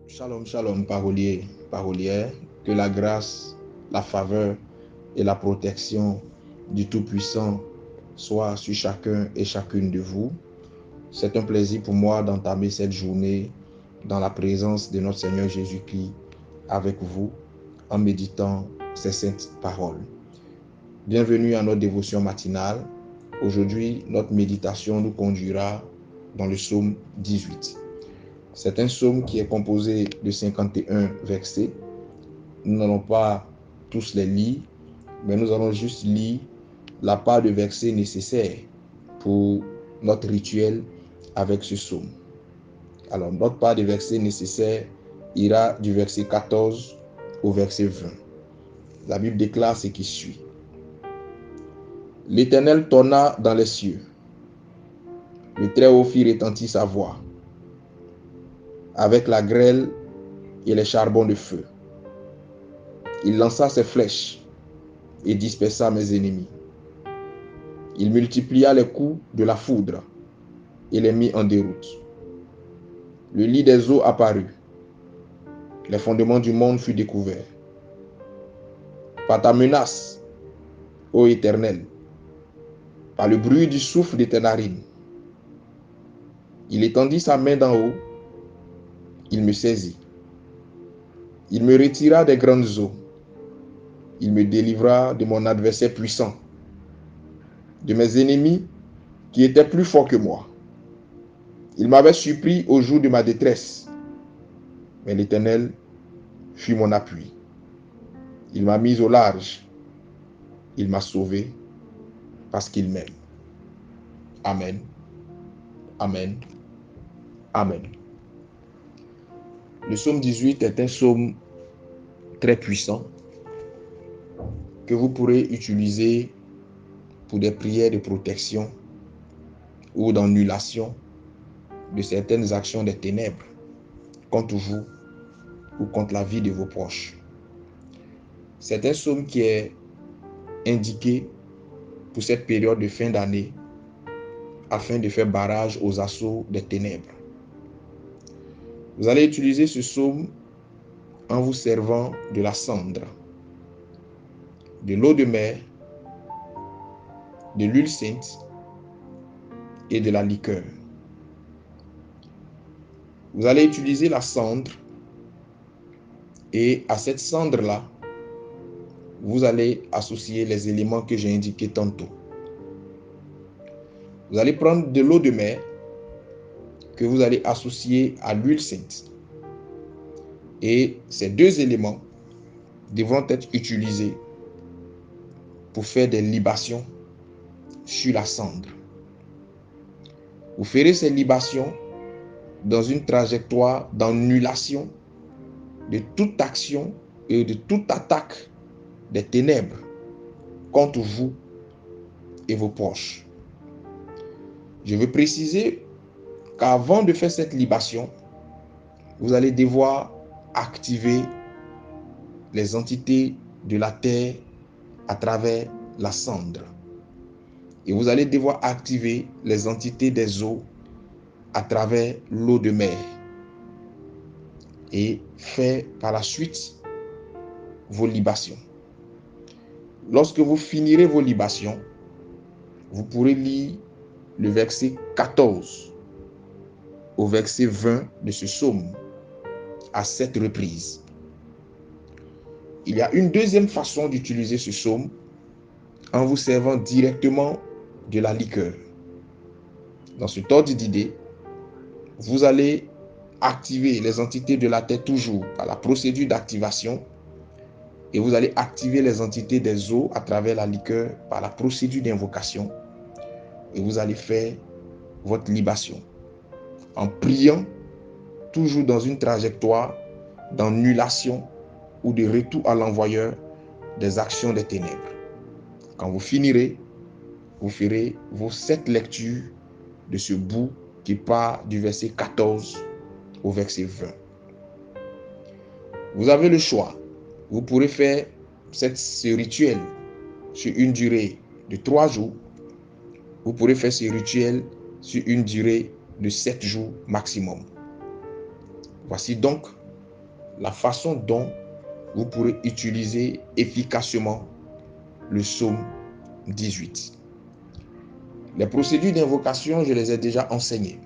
Shalom, shalom, paroliers, parolières, que la grâce, la faveur et la protection du Tout-Puissant soient sur chacun et chacune de vous. C'est un plaisir pour moi d'entamer cette journée dans la présence de notre Seigneur Jésus-Christ avec vous en méditant ces saintes paroles. Bienvenue à notre dévotion matinale. Aujourd'hui, notre méditation nous conduira dans le psaume 18. C'est un psaume qui est composé de 51 versets. Nous n'allons pas tous les lire, mais nous allons juste lire la part de versets nécessaires pour notre rituel avec ce psaume. Alors, notre part de versets nécessaires ira du verset 14 au verset 20. La Bible déclare ce qui suit. L'Éternel tonna dans les cieux. Le Très-Haut fit retentir sa voix avec la grêle et les charbons de feu. Il lança ses flèches et dispersa mes ennemis. Il multiplia les coups de la foudre et les mit en déroute. Le lit des eaux apparut. Les fondements du monde furent découverts. Par ta menace, ô Éternel, par le bruit du souffle de tes narines, il étendit sa main d'en haut, il me saisit. Il me retira des grandes eaux. Il me délivra de mon adversaire puissant, de mes ennemis qui étaient plus forts que moi. Il m'avait surpris au jour de ma détresse, mais l'Éternel fut mon appui. Il m'a mis au large. Il m'a sauvé parce qu'il m'aime. Amen. Amen. Amen. Le psaume 18 est un psaume très puissant que vous pourrez utiliser pour des prières de protection ou d'annulation de certaines actions des ténèbres contre vous ou contre la vie de vos proches. C'est un psaume qui est indiqué pour cette période de fin d'année afin de faire barrage aux assauts des ténèbres. Vous allez utiliser ce psaume en vous servant de la cendre, de l'eau de mer, de l'huile sainte et de la liqueur. Vous allez utiliser la cendre et à cette cendre-là, vous allez associer les éléments que j'ai indiqués tantôt. Vous allez prendre de l'eau de mer que vous allez associer à l'huile sainte. Et ces deux éléments devront être utilisés pour faire des libations sur la cendre. Vous ferez ces libations dans une trajectoire d'annulation de toute action et de toute attaque des ténèbres contre vous et vos proches. Je veux préciser qu'avant de faire cette libation, vous allez devoir activer les entités de la terre à travers la cendre. Et vous allez devoir activer les entités des eaux à travers l'eau de mer. Et faire par la suite vos libations. Lorsque vous finirez vos libations, vous pourrez lire le verset 14 au verset 20 de ce psaume à 7 reprises. Il y a une deuxième façon d'utiliser ce psaume en vous servant directement de la liqueur. Dans ce ordre d'idée, vous allez activer les entités de la terre toujours par la procédure d'activation et vous allez activer les entités des eaux à travers la liqueur par la procédure d'invocation et vous allez faire votre libation en priant toujours dans une trajectoire d'annulation ou de retour à l'envoyeur des actions des ténèbres. Quand vous finirez, vous ferez vos 7 lectures de ce bout qui part du verset 14 au verset 20. Vous avez le choix. Vous pourrez faire ce rituel sur une durée de 3 jours. Vous pourrez faire ce rituel sur une durée de 7 jours maximum. Voici donc la façon dont vous pourrez utiliser efficacement le psaume 18. Les procédures d'invocation, je les ai déjà enseignées.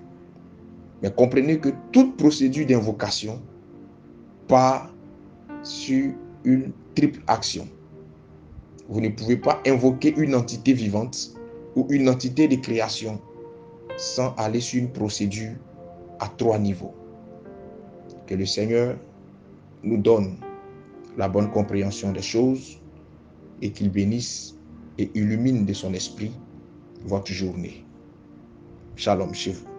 Mais comprenez que toute procédure d'invocation part sur une triple action. Vous ne pouvez pas invoquer une entité vivante ou une entité de création sans aller sur une procédure à 3 niveaux. Que le Seigneur nous donne la bonne compréhension des choses et qu'il bénisse et illumine de son esprit votre journée. Shalom chez vous.